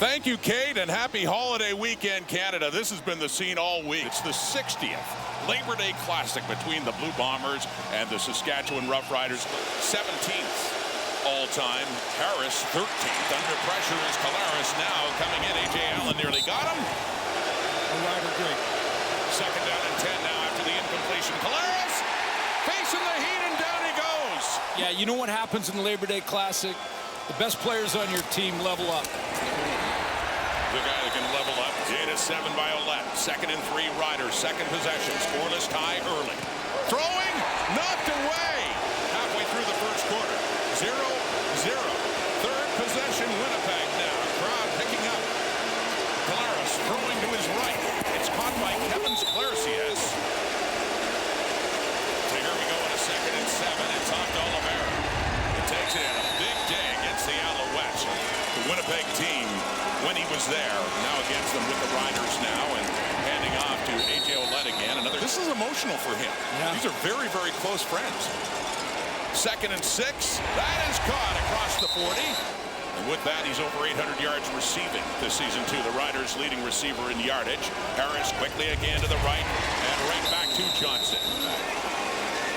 Thank you, Kate, and happy holiday weekend, Canada. This has been the scene all week. It's the 60th Labor Day Classic between the Blue Bombers and the Saskatchewan Roughriders. 17th all-time. Harris, 13th. Under pressure is Collaros now coming in. A.J. Allen nearly got him. A rider great. Second down and 10 now after the incompletion. Collaros facing the heat, and down he goes. Yeah, you know what happens in the Labor Day Classic? The best players on your team level up. The guy that can level up. 8-7 by Ouellette. 2nd and 3 Riders. Second possession. Scoreless tie early. Throwing. Knocked away. Halfway through the first quarter. 0-0. Third possession. Winnipeg now. Crowd picking up. Collaros throwing to his right. It's caught by Kevin Sclarcias. So here we go in a 2nd and 7. It's off to Oliveira. It takes it in. A big day against the Alouettes. The Winnipeg team, when he was there, now against them with the Riders now, and handing off to A.J. Ouellette again. This is emotional for him. Yeah. These are very, very close friends. 2nd and 6. That is caught across the 40. And with that, he's over 800 yards receiving this season, too. The Riders' leading receiver in yardage. Harris quickly again to the right, and right back to Johnson.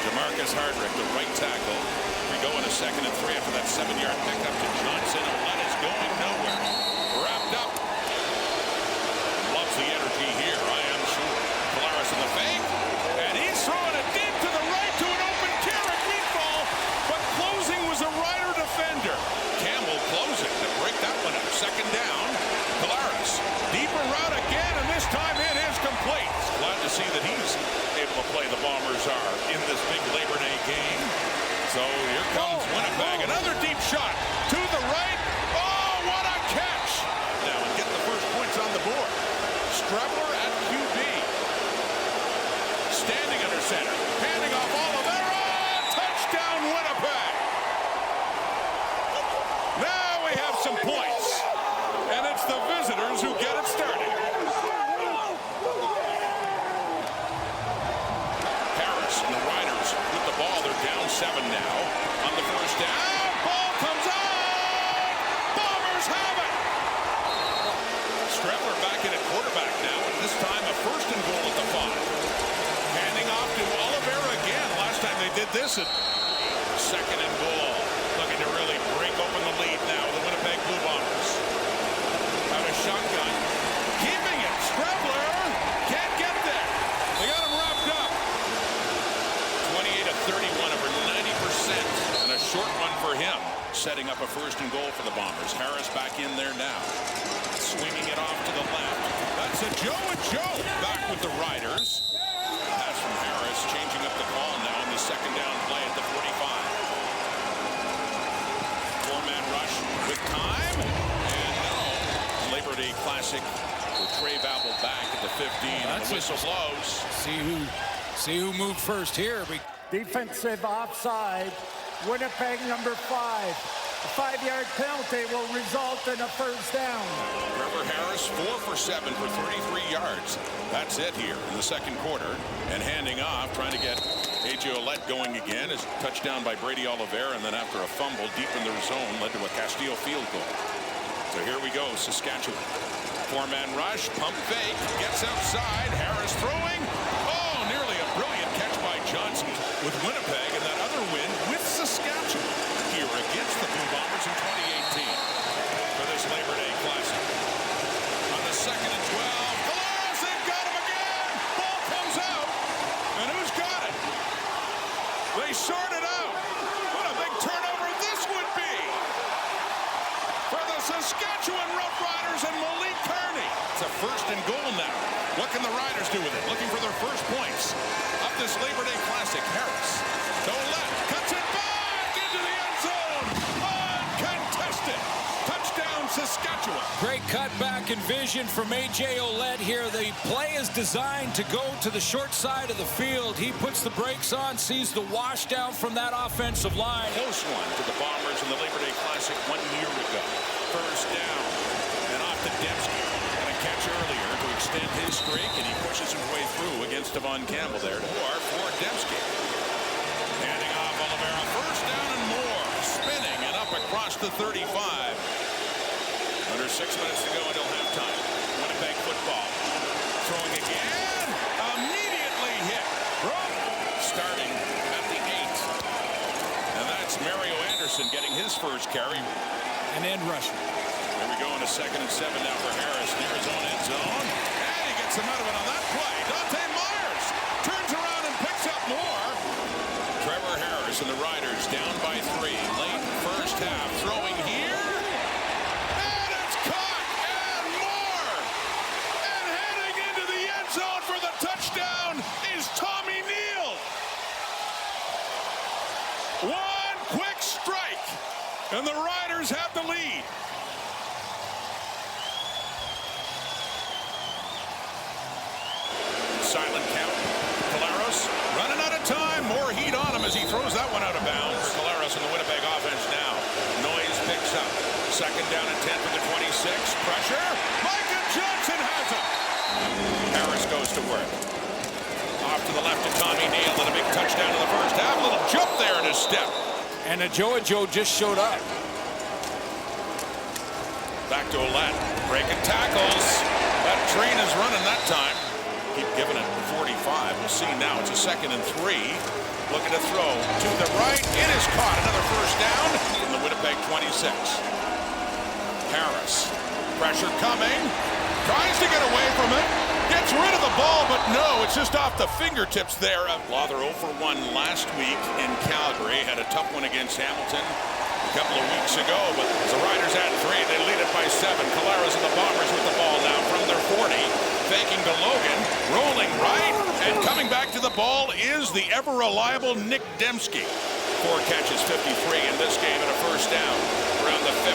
Jamarcus Hardrick, the right tackle. We go in a 2nd and 3 after that 7-yard pickup to Johnson. Ouellette is going nowhere. Wrapped up. Loves the energy here, I am sure. Collaros in the fake, and he's throwing it deep to the right to an open Carrick meatball, but closing was a Rider defender. Campbell closing to break that one up. 2nd down. Collaros, deeper route again, and this time it is complete. Glad to see that he's able to play the Bombers are in this big Labor Day game. So here comes Winnipeg. Another deep shot to the right. Oh, what a catch! Now and get the first points on the board. Strebler at QB. Standing under center. Handing off Oliveira. Touchdown, Winnipeg! Now we have some points. And it's the visitors who get it started. Harris and the Riders with the ball. They're down 7 now. On the first down, ball comes out. Bombers have it. Strebler back in at quarterback now, and this time a 1st and goal at the 5. Handing off to Oliveira again. Last time they did this at 2nd and goal. Looking to really break open the lead now. The Winnipeg Blue Bombers. Out of shotgun. Keeping it. Strebler can't get there. They got him wrapped up. 28-31, over 90%. And a short one for him. Setting up a 1st and goal for the Bombers. Harris back in there now. Swinging it off to the left. That's a Joe and Joe back with the Riders. Pass from Harris, changing up the call now in the 2nd down play at the 45. 4-man rush with time. And no. Labor Day Classic with Trey Babel back at the 15. And the whistle blows. See who moved first here. Defensive offside. Winnipeg number 5. A 5-yard penalty will result in a 1st down. Trevor Harris 4 for 7 for 33 yards. That's it here in the 2nd quarter. And handing off, trying to get A.J. Ouellette going again. Is touchdown by Brady Oliveira, and then after a fumble deep in their zone led to a Castillo field goal. So here we go, Saskatchewan. 4-man rush, pump fake, gets outside. Harris throwing. Oh, nearly a brilliant catch by Johnson with Winnipeg, and that other win with Saskatchewan here against the Blue Bombers in 2018 for this Labor Day Classic. On the 2nd and 12, Collaros, they've got him again. Ball comes out, and who's got it? They sort it out. What a big turnover this would be for the Saskatchewan Roughriders and Malik Kearney. It's a 1st and goal now. What can the Riders do with it? Looking for their first points of this Labor Day Classic. Harris to Ouellette, cuts it back into the end zone. Uncontested. Touchdown, Saskatchewan. Great cutback and vision from A.J. Ouellette here. The play is designed to go to the short side of the field. He puts the brakes on, sees the wash down from that offensive line. Close one to the Bombers in the Labor Day Classic 1 year ago. 1st down. And off to Dembski. And a catch earlier to extend his streak, and he pushes his way through against Devon Campbell there for Dembski. Handing off Oliveira. 1st down and more. Spinning and up across the 35. Under 6 minutes to go until halftime. Winnipeg football. Throwing again. Immediately hit. Starting at the 8. And that's Mario Anderson getting his first carry. An end rusher. Here we go in a 2nd and 7 now for Harris near his own end zone. And he gets him out of it on that play. Dante Myers turns around and picks up more. Trevor Harris and the Riders down by 3. Late first half. Throwing here. And it's caught. And more. And heading into the end zone for the touchdown is Tommy Neal. One quick strike. And the Riders have the lead. Silent count. Collaros running out of time. More heat on him as he throws that one out of bounds. Collaros in the Winnipeg offense now. Noise picks up. 2nd down and 10 for the 26. Pressure. Micah Johnson has it. Harris goes to work. Off to the left to Tommy Neal and a big touchdown in the first half. A little jump there in his step. And Joe just showed up. Back to Ouellette. Breaking tackles. That train is running that time. Keep giving it 45. We'll see now. It's a 2nd and 3. Looking to throw to the right. It is caught. Another first down from the Winnipeg 26. Harris. Pressure coming. Tries to get away from it. Gets rid of the ball, but no, it's just off the fingertips there. Lawther 0 for 1 last week in Calgary. Had a tough one against Hamilton a couple of weeks ago, but the Riders had 3. They lead it by 7. Collaros and the Bombers with the ball now from their 40. Faking to Logan, rolling right, and coming back to the ball is the ever-reliable Nick Dembski. 4 catches, 53 in this game and a first down around the 50.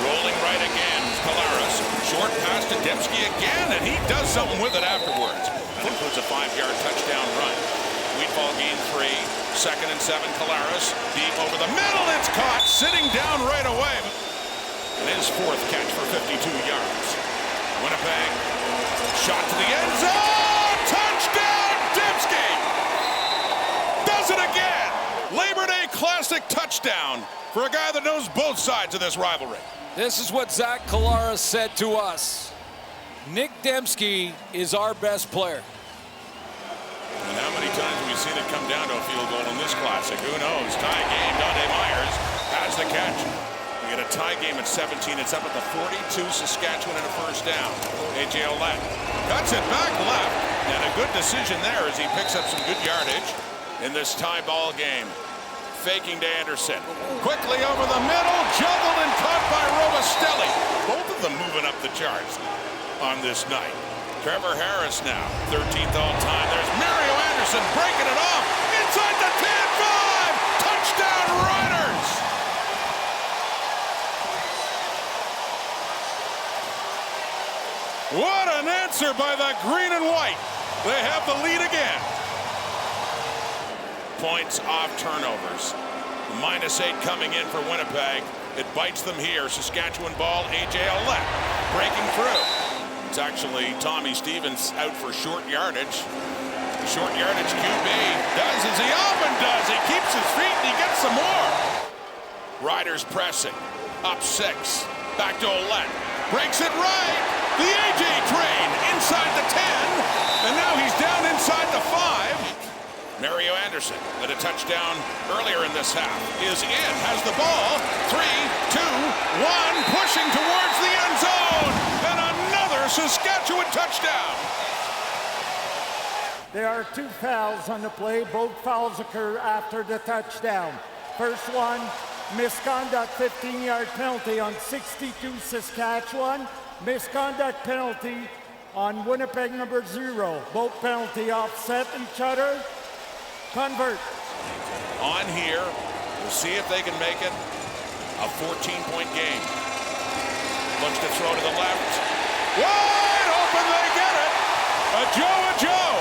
Rolling right again, Collaros. Short pass to Dembski again, and he does something with it afterwards. Includes a 5-yard touchdown run. Wheatball gain 3. 2nd and 7, Collaros. Deep over the middle, it's caught, sitting down right away. And his 4th catch for 52 yards. Winnipeg, shot to the end zone, touchdown, Dembski! Does it again! Labor Day Classic touchdown for a guy that knows both sides of this rivalry. This is what Zach Collaros said to us. Nick Dembski is our best player. And how many times have we seen it come down to a field goal in this classic? Who knows? Tie game. Dante Myers has the catch. We get a tie game at 17. It's up at the 42. Saskatchewan and a first down. A.J. Ouellette cuts it back left. And a good decision there as he picks up some good yardage in this tie ball game. Faking to Anderson. Quickly over the middle. Juggled and caught by Robastelli. Both of them moving up the charts on this night. Trevor Harris now, 13th all time. There's Mario Anderson breaking it off. Inside the 10-5. Touchdown Riders. What an answer by the green and white. They have the lead again. Points off turnovers. -8 coming in for Winnipeg. It bites them here. Saskatchewan ball, A.J. Ouellette breaking through. It's actually Tommy Stevens out for short yardage. Short yardage QB does as he often does. He keeps his feet and he gets some more. Riders pressing. Up 6. Back to Ouellette. Breaks it right. The A.J. train inside the 10. And now he's down inside the 5. Mario Anderson at a touchdown earlier in this half is in, has the ball, 3, 2, 1, pushing towards the end zone, and another Saskatchewan touchdown. There are 2 fouls on the play. Both fouls occur after the touchdown. First one, misconduct, 15-yard penalty on 62 Saskatchewan. Misconduct penalty on Winnipeg number 0. Both penalty offset each other. Convert. On here, we'll see if they can make it a 14-point game. Looks to throw to the left. Wide open, they get it. A Joe.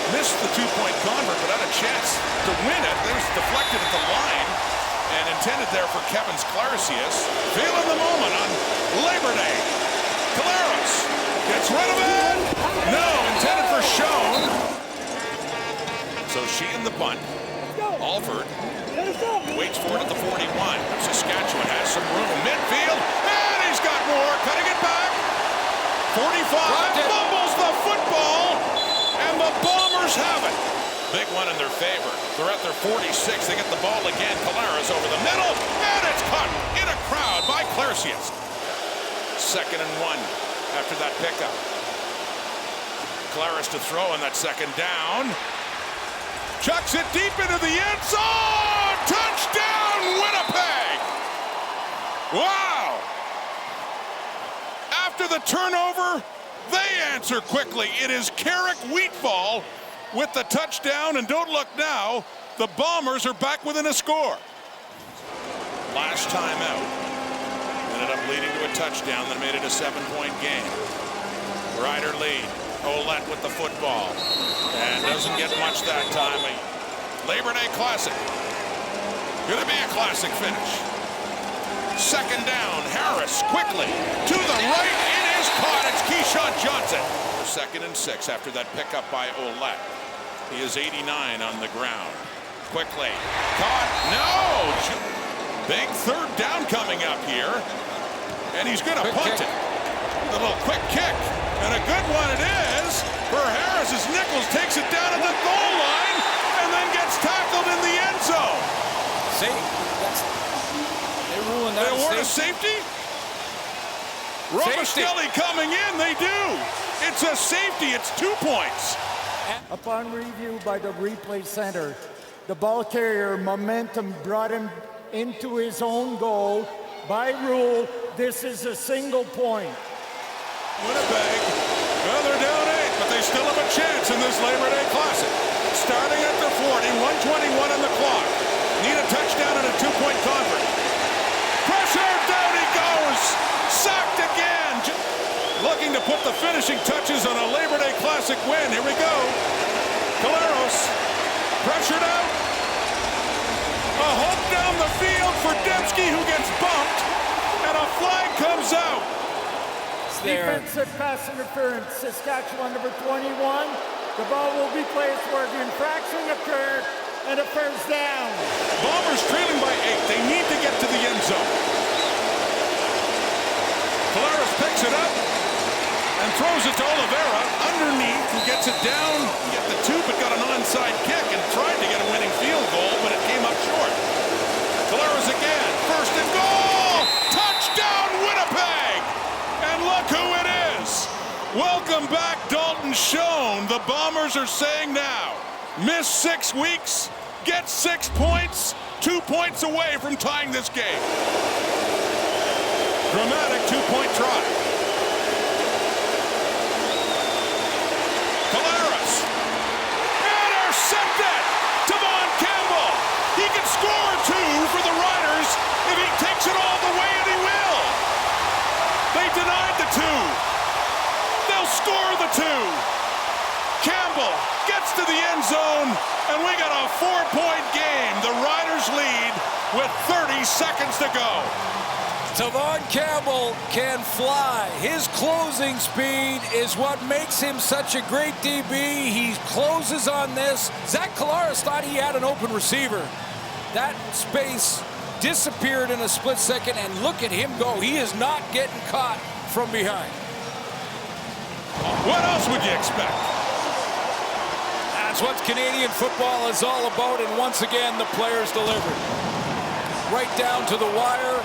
Missed the 2-point convert, but had a chance to win it. It was deflected at the line and intended there for Kevin Sklarcius. Feeling the moment on Labor Day. Collaros gets rid of it. No, intended for Schoen. So she in the punt. Alford Waits for it at the 41. Saskatchewan has some room. Midfield. And he's got more. Cutting it back. 45. Fumbles the football. And the Bombers have it. Big one in their favor. They're at their 46. They get the ball again. Kalara's over the middle. And it's caught in a crowd by Clarcius. 2nd and 1 after that pickup. Claris to throw on that 2nd down. Chucks it deep into the end zone. Touchdown, Winnipeg. Wow. After the turnover, they answer quickly. It is Carrick Wheatfall with the touchdown, and don't look now, the Bombers are back within a score. Last time out, ended up leading to a touchdown that made it a 7-point game. Rider lead. Ouellette with the football, and doesn't get much that time. A Labor Day Classic. Gonna be a classic finish. 2nd down, Harris quickly to the right. It is caught. It's Keyshawn Johnson. 2nd and 6 after that pickup by Ouellette. He is 89 on the ground. Quickly caught. No. Big 3rd down coming up here, and he's gonna punt it. A little quick kick, and a good one it is for Harris as Nichols takes it down at the goal line and then gets tackled in the end zone. They're ruling that. They award a safety? Romastelli coming in, they do. It's a safety, it's 2 points. Upon review by the replay center, the ball carrier momentum brought him into his own goal. By rule, this is a single point. Winnipeg, well, they're down 8, but they still have a chance in this Labor Day Classic. Starting at the 40, 1:21 on the clock. Need a touchdown and a 2-point convert. Pressure, down he goes. Sacked again. Looking to put the finishing touches on a Labor Day Classic win. Here we go. Caleros, pressured out. A hook down the field for Dembski, who gets bumped, and a flag comes out. Defensive pass interference, Saskatchewan number 21. The ball will be placed where the infraction occurred, and a 1st down. Bombers trailing by 8. They need to get to the end zone. Claris picks it up and throws it to Oliveira underneath, who gets it down. Get the 2, but got an onside kick and tried to get a winning field goal, but it came up short. Claris again. 1st and goal. Touchdown, Winnipeg. And look who it is. Welcome back, Dalton Schoen. The Bombers are saying now, miss 6 weeks, get 6 points, 2 points away from tying this game. Dramatic 2-point try. Caleros. Intercepted. Devon Campbell. He can score 2 for the Riders if he takes it all the way, and he will. They denied the 2. They'll score the 2. Campbell gets to the end zone, and we got a 4-point game. The Riders lead with 30 seconds to go. Devon Campbell can fly. His closing speed is what makes him such a great DB. He closes on this. Zach Collaros thought he had an open receiver. That space disappeared in a split second, and look at him go. He is not getting caught from behind. What else would you expect? That's what Canadian football is all about, and once again, the players delivered. Right down to the wire.